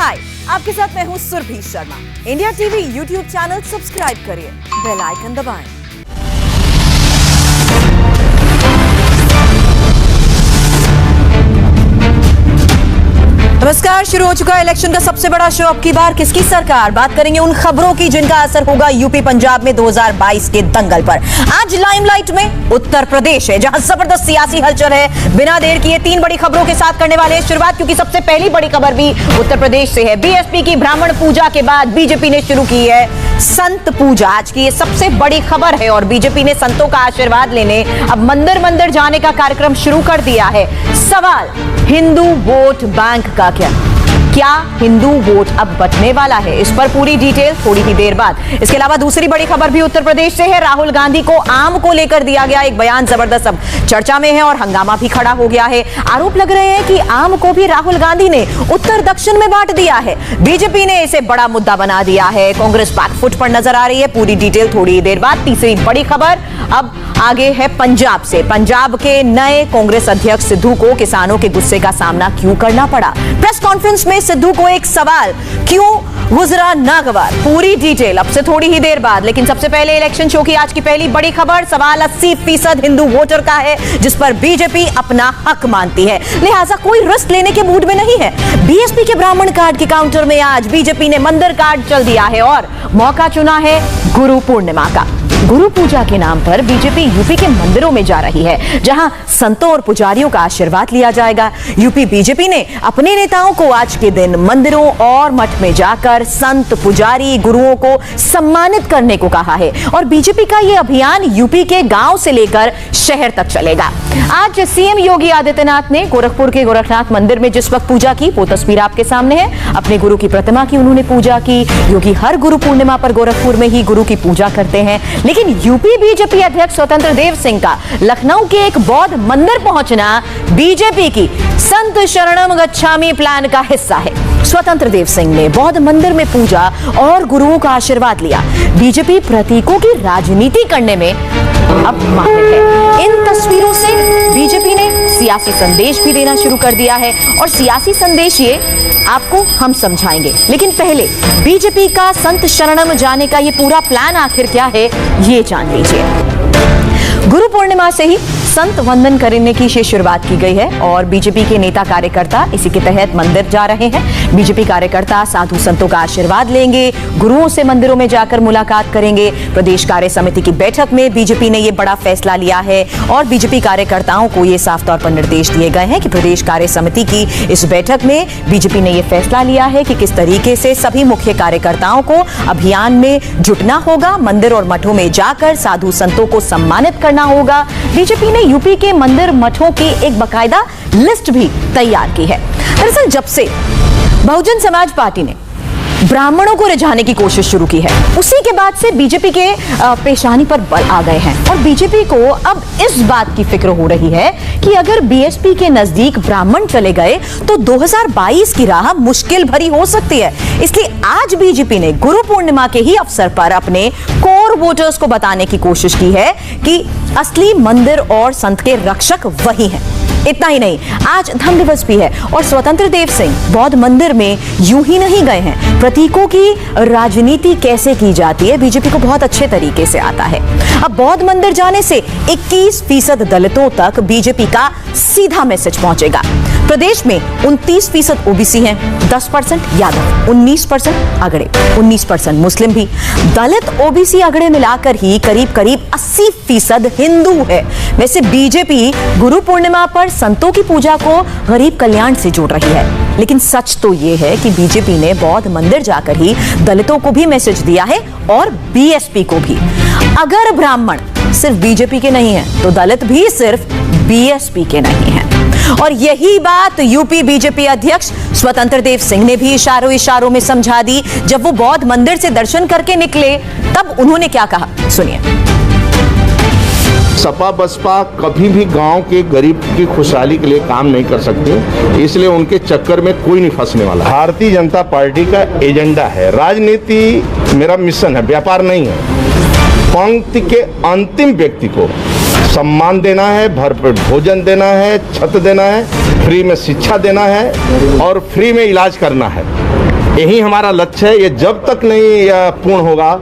हाय, आपके साथ मैं हूं Surabhi Sharma. India TV YouTube channel subscribe करिए, बेल आइकन दबाएं। नमस्कार, शुरू हो चुका है इलेक्शन का सबसे बड़ा शो। अब की बार किसकी सरकार? बात करेंगे उन खबरों की जिनका असर होगा यूपी पंजाब में 2022 के दंगल पर। आज लाइमलाइट में उत्तर प्रदेश है, जहां जबरदस्त सियासी हलचल है। बिना देर किए तीन बड़ी खबरों के साथ करने वाले हैं शुरुआत, क्योंकि सबसे पहली बड़ी खबर भी उत्तर प्रदेश से है। बीएसपी की ब्राह्मण पूजा के बाद बीजेपी ने शुरू की है संत पूजा। आज की ये सबसे बड़ी खबर है और बीजेपी ने संतों का आशीर्वाद लेने अब मंदिर मंदिर जाने का कार्यक्रम शुरू कर दिया है। सवाल, हिंदू वोट बैंक का क्या हिंदू वोट अब बटने वाला है? इस पर पूरी डिटेल थोड़ी ही देर बाद। इसके अलावा दूसरी बड़ी खबर भी उत्तर प्रदेश से है। राहुल गांधी को आम को लेकर दिया गया एक बयान जबरदस्त अब चर्चा में है और हंगामा भी खड़ा हो गया है। आरोप लग रहे हैं कि आम को भी राहुल गांधी ने उत्तर दक्षिण में बांट दिया है। बीजेपी ने इसे बड़ा मुद्दा बना दिया है। कांग्रेस बैकफुट पर नजर आ रही है। पूरी डिटेल थोड़ी ही देर बाद। तीसरी बड़ी खबर अब आगे है पंजाब से। पंजाब के नए कांग्रेस अध्यक्ष सिद्धू को किसानों के गुस्से का सामना क्यों करना पड़ा? प्रेस कॉन्फ्रेंस में सिद्धू को एक सवाल, क्यों गुजरा नागवार? पूरी डिटेल अब से थोड़ी ही देर बाद। लेकिन सबसे पहले इलेक्शन शो की आज की पहली बड़ी खबर। सवाल 80% हिंदू वोटर का है, जिस पर बीजेपी अपना हक मानती है, लिहाजा कोई रिस्क लेने के मूड में नहीं है। बीएसपी के ब्राह्मण कार्ड के काउंटर में आज बीजेपी ने मंदिर कार्ड चल दिया है और मौका चुना है गुरु पूर्णिमा का। गुरु पूजा के नाम पर बीजेपी यूपी के मंदिरों में जा रही है, जहां संतों और पुजारियों का आशीर्वाद लिया जाएगा। यूपी बीजेपी ने अपने नेताओं को आज के दिन मंदिरों और मठ में जाकर संत, पुजारी, गुरुओं को सम्मानित करने को कहा है और बीजेपी का यह अभियान यूपी के गांव से लेकर शहर तक चलेगा। आज सीएम योगी आदित्यनाथ ने गोरखपुर के गोरखनाथ मंदिर में जिस वक्त पूजा की, वो तस्वीर आपके सामने है। अपने गुरु की प्रतिमा की उन्होंने पूजा की। योगी हर गुरु पूर्णिमा पर गोरखपुर में ही गुरु की पूजा करते हैं। लेकिन यूपी बीजेपी अध्यक्ष स्वतंत्र देव सिंह का लखनऊ के एक बौद्ध मंदिर पहुंचना बीजेपी की संत शरणम गच्छामि प्लान का हिस्सा है। स्वतंत्र देव सिंह ने बौद्ध मंदिर में पूजा और गुरुओं का आशीर्वाद लिया। बीजेपी प्रतीकों की राजनीति करने में अब माहिर है। इन तस्वीरों से बीजेपी ने सियासी संदेश भी देना शुरू कर दिया है और सियासी संदेश ये आपको हम समझाएंगे। लेकिन पहले बीजेपी का संत शरणम जाने का ये पूरा प्लान आखिर क्या है, ये जान लीजिए। गुरु पूर्णिमा से ही संत वंदन करने की शुरुआत की गई है और बीजेपी के नेता कार्यकर्ता इसी के तहत मंदिर जा रहे हैं। बीजेपी कार्यकर्ता साधु संतों का आशीर्वाद लेंगे, गुरुओं से मंदिरों में जाकर मुलाकात करेंगे। प्रदेश कार्य समिति की बैठक में बीजेपी ने यह बड़ा फैसला लिया है और बीजेपी कार्यकर्ताओं को यह साफ तौर पर निर्देश दिए गए हैं कि प्रदेश कार्य समिति की इस बैठक में बीजेपी ने यह फैसला लिया है कि किस तरीके से सभी मुख्य कार्यकर्ताओं को अभियान में जुटना होगा। मंदिर और मठों में जाकर साधु संतों को सम्मानित करना होगा। बीजेपी ने यूपी के मंदिर मठों की एक बकायदा लिस्ट भी तैयार की है। दरअसल जब से बहुजन समाज पार्टी ने ब्राह्मणों को रिझाने की कोशिश शुरू की है, उसी के बाद से बीजेपी के पेशानी पर बल आ गए हैं और बीजेपी को अब इस बात की फिक्र हो रही है कि अगर बीएसपी के नजदीक ब्राह्मण चले गए तो 2022 की राह मुश्किल भरी हो सकती है। इसलिए आज बीजेपी ने गुरु पूर्णिमा के ही अवसर पर अपने कोर वोटर्स को बताने की कोशिश की है कि असली मंदिर और संत के रक्षक वही हैं। इतना ही नहीं, आज धम्म दिवस भी है और स्वतंत्र देव सिंह बौद्ध मंदिर में यूं ही नहीं गए हैं। प्रतीकों की राजनीति कैसे की जाती है बीजेपी को बहुत अच्छे तरीके से आता है। अब बौद्ध मंदिर जाने से 21% दलितों तक बीजेपी का सीधा मैसेज पहुंचेगा। प्रदेश में 29% ओबीसी हैं, 10% यादव, 19% अगड़े, 19% मुस्लिम भी। दलित ओबीसी अगड़े मिलाकर ही करीब करीब 80% हिंदू है। वैसे बीजेपी गुरु पूर्णिमा पर संतों की पूजा को गरीब कल्याण से जोड़ रही है, लेकिन सच तो यह है कि बीजेपी ने बौद्ध मंदिर जाकर ही दलितों को भी मैसेज दिया है और बीएसपी को भी। अगर ब्राह्मण सिर्फ बीजेपी के नहीं है तो दलित भी सिर्फ बीएसपी के नहीं है। और यही बात यूपी बीजेपी अध्यक्ष स्वतंत्र देव सिंह ने भी इशारों इशारों में समझा दी। जब वो बौद्ध मंदिर से दर्शन करके निकले तब उन्होंने क्या कहा, सुनिए। सपा बसपा कभी भी गांव के गरीब की खुशहाली के लिए काम नहीं कर सकते, इसलिए उनके चक्कर में कोई नहीं फंसने वाला। भारतीय जनता पार्टी का एजेंडा है, राजनीति मेरा मिशन है, व्यापार नहीं है। पंक्ति के अंतिम व्यक्ति को सम्मान देना है, भरपेट भोजन देना है, छत देना है, फ्री में शिक्षा देना है और फ्री में इलाज करना है। यही हमारा लक्ष्य है। ये जब तक नहीं पूर्ण होगा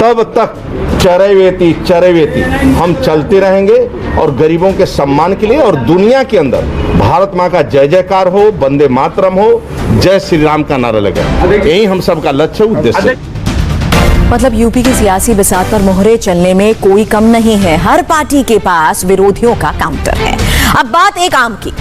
तब तक चरैवेती चरैवेती हम चलते रहेंगे और गरीबों के सम्मान के लिए और दुनिया के अंदर भारत माँ का जय जयकार हो, वंदे मातरम हो, जय श्री राम का नारा लगे। यही हम सबका लक्ष्य उद्देश्य है। मतलब यूपी की सियासी बिसात पर मोहरे चलने में कोई कम नहीं है। हर पार्टी के पास विरोधियों का काउंटर है। अब बात एक आम की।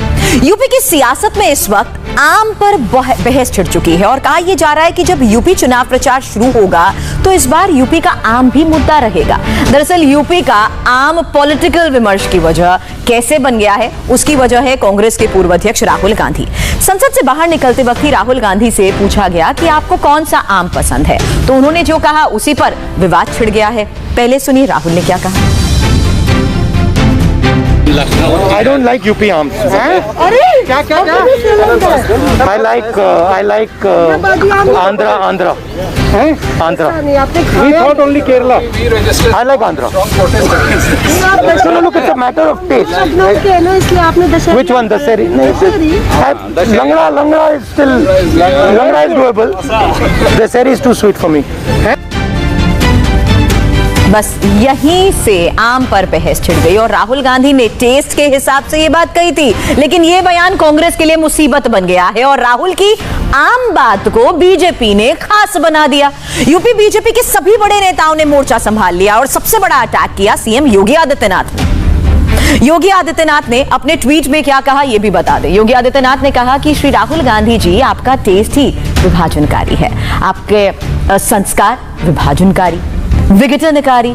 यूपी की सियासत में इस वक्त आम पर बहस छिड़ चुकी है और कहा यह जा रहा है कि जब यूपी चुनाव प्रचार शुरू होगा तो इस बार यूपी का आम भी मुद्दा रहेगा। दरअसल यूपी का आम पॉलिटिकल विमर्श की वजह कैसे बन गया है, उसकी वजह है कांग्रेस के पूर्व अध्यक्ष राहुल गांधी। संसद से बाहर निकलते वक्त ही राहुल गांधी से पूछा गया कि आपको कौन सा आम पसंद है, तो उन्होंने जो कहा उसी पर विवाद छिड़ गया है। पहले सुनिए राहुल ने क्या कहा। I don't like UP arms. अरे क्या क्या क्या? I like Andhra. Andhra. We thought only Kerala. I like Andhra. So look, it's a matter of taste. इसलिए आपने Dasheri Which one? Dasari? Langra is still Langra is doable. Dasari is too sweet for me. बस यहीं से आम पर बहस छिड़ गई और राहुल गांधी ने टेस्ट के हिसाब से ये बात कही थी, लेकिन ये बयान कांग्रेस के लिए मुसीबत बन गया है और राहुल की आम बात को बीजेपी ने खास बना दिया। यूपी बीजेपी के सभी बड़े नेताओं ने मोर्चा संभाल लिया और सबसे बड़ा अटैक किया सीएम योगी आदित्यनाथ ने। योगी आदित्यनाथ ने अपने ट्वीट में क्या कहा ये भी बता दें। योगी आदित्यनाथ ने कहा कि श्री राहुल गांधी जी, आपका टेस्ट ही विभाजनकारी है, आपके संस्कार विभाजनकारी, विघटनकारी,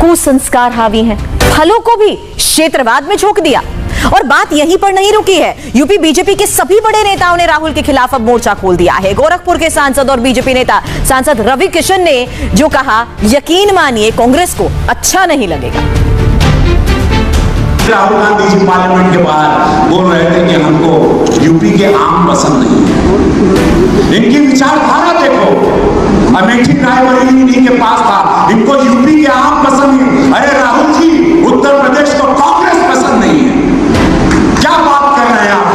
कुसंस्कार हावी हैं, फलों को भी क्षेत्रवाद में झोंक दिया। और बात यहीं पर नहीं रुकी है। यूपी बीजेपी के सभी बड़े नेताओं ने राहुल के खिलाफ अब मोर्चा खोल दिया है। गोरखपुर के सांसद और बीजेपी नेता सांसद रवि किशन ने जो कहा, यकीन मानिए कांग्रेस को अच्छा नहीं लगेगा। राहुल गांधी जी पार्लियामेंट के बाहर बोल रहे थे कि हमको यूपी के आम पसंद नहीं है। इनकी विचारधारा देखो, अमेठी रायबरेली इन्हीं के पास था, इनको यूपी के आम पसंद नहीं। अरे राहुल जी, उत्तर प्रदेश को कांग्रेस पसंद नहीं है, क्या बात कर रहे हैं आप?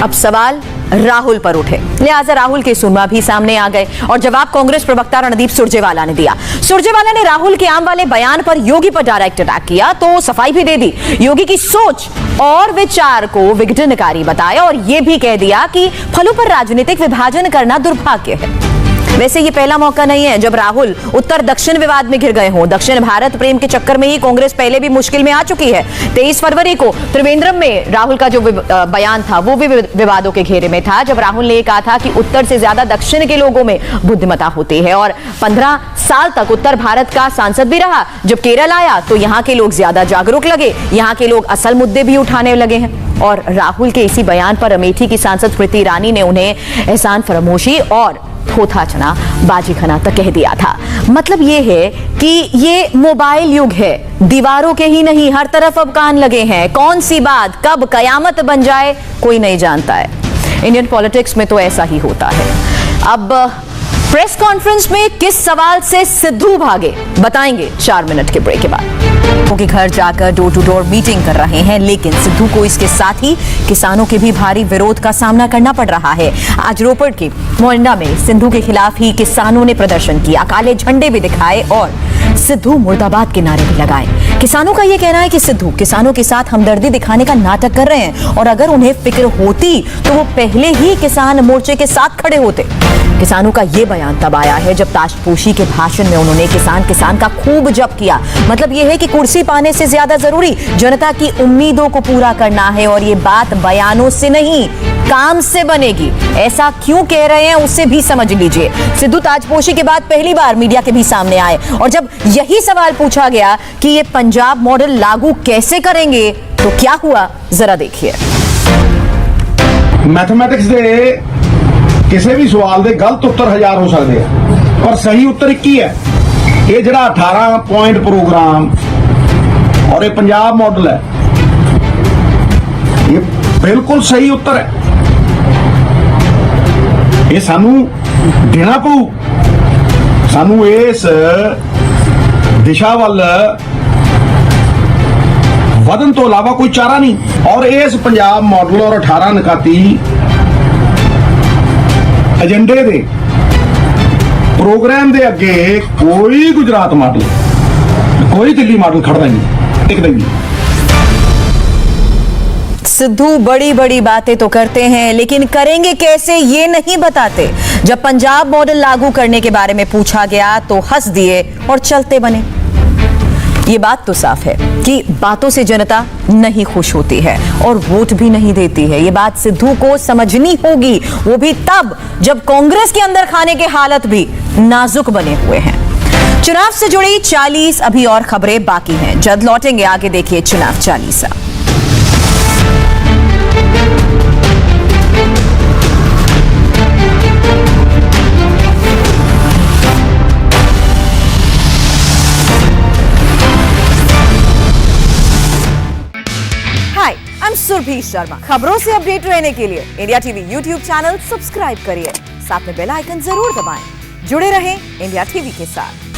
अब सवाल राहुल पर उठे, लिहाजा राहुल के सुरमा भी सामने आ गए और जवाब कांग्रेस प्रवक्ता रणदीप सुरजेवाला ने दिया। सुरजेवाला ने राहुल के आम वाले बयान पर योगी पर डायरेक्ट अटैक किया तो सफाई भी दे दी। योगी की सोच और विचार को विघटनकारी बताया और यह भी कह दिया कि फलों पर राजनीतिक विभाजन करना दुर्भाग्य है। वैसे ये पहला मौका नहीं है जब राहुल उत्तर दक्षिण विवाद में घिर गए हों। दक्षिण भारत प्रेम के चक्कर में ही कांग्रेस पहले भी मुश्किल में आ चुकी है। 23 फरवरी को त्रिवेंद्रम में राहुल का जो बयान था वो भी विवादों के घेरे में था, जब राहुल ने कहा था कि उत्तर से ज्यादा दक्षिण के लोगों में बुद्धिमत्ता होती है और 15 साल तक उत्तर भारत का सांसद भी रहा। जब केरल आया तो यहाँ के लोग ज्यादा जागरूक लगे, यहाँ के लोग असल मुद्दे भी उठाने लगे हैं। और राहुल के इसी बयान पर अमेठी की सांसद स्मृति ईरानी ने उन्हें एहसान फरामोशी और थोथा चना बाजी खाना तक कह दिया था। मतलब ये है कि ये मोबाइल युग है, दीवारों के ही नहीं हर तरफ अब कान लगे हैं। कौन सी बात कब कयामत बन जाए कोई नहीं जानता है। इंडियन पॉलिटिक्स में तो ऐसा ही होता है। अब प्रेस कॉन्फ्रेंस में किस सवाल से सिद्धू भागे बताएंगे 4 मिनट के ब्रेक के बाद। के घर जाकर डोर टू डोर मीटिंग कर रहे हैं, लेकिन सिद्धू को इसके साथ ही किसानों के भी भारी विरोध का सामना करना पड़ रहा है। आज रोपड़ के मोरिंडा में सिद्धू के खिलाफ ही किसानों ने प्रदर्शन किया, काले झंडे भी दिखाए और सिद्धू मुर्दाबाद के नारे भी लगाए। किसानों का यह कहना है कि सिद्धू किसानों के साथ हमदर्दी दिखाने का नाटक कर रहे हैं और अगर उन्हें फिक्र होती तो वो पहले ही किसान मोर्चे के साथ खड़े होते। किसानों का यह बयान तब आया है जब ताजपोशी के भाषण में उन्होंने किसान का खूब जप किया। मतलब यह है कि कुर्सी पाने से ज्यादा जरूरी जनता की उम्मीदों को पूरा करना है और ये बात बयानों से नहीं काम से बनेगी। ऐसा क्यों कह रहे हैं उसे भी समझ लीजिए। सिद्धू ताजपोशी के बाद पहली बार मीडिया के भी सामने आए और जब यही सवाल पूछा गया कि ये पंजाब मॉडल लागू कैसे करेंगे तो क्या हुआ जरा देखिए। मैथमेटिक्स दे किसी भी सवाल दे गलत उत्तर 1000 हो सकते हैं पर सही उत्तर एक ही है। ये जरा 18 पॉइंट प्रोग्राम और ये पंजाब मॉडल है, ये बिल्कुल सही उत्तर है। ये सानू देना पऊ, सानू इस दिशा वाल वधन तो इलावा कोई चारा नहीं। और इस पंजाब मॉडल और 18 निकाती एजेंडे दे प्रोग्राम दे अगे कोई गुजरात मॉडल कोई दिल्ली मॉडल खड़दा नहीं, टिकदा नहीं। सिद्धू बड़ी बड़ी बातें तो करते हैं, लेकिन करेंगे कैसे ये नहीं बताते। जब पंजाब मॉडल लागू करने के बारे में पूछा गया तो हंस दिए और चलते बने। ये बात तो साफ है कि बातों से जनता नहीं खुश होती है और वोट भी नहीं देती है। ये बात सिद्धू को समझनी होगी, वो भी तब जब कांग्रेस के अंदर खाने के हालत भी नाजुक बने हुए हैं। चुनाव से जुड़ी 40 अभी और खबरें बाकी हैं, जल्द लौटेंगे। आगे देखिए चुनाव चालीसा। हाय, आई एम सुरभि शर्मा। खबरों से अपडेट रहने के लिए India TV YouTube channel subscribe करिए, साथ में बेल आइकन जरूर दबाएं। जुड़े रहें इंडिया टीवी के साथ।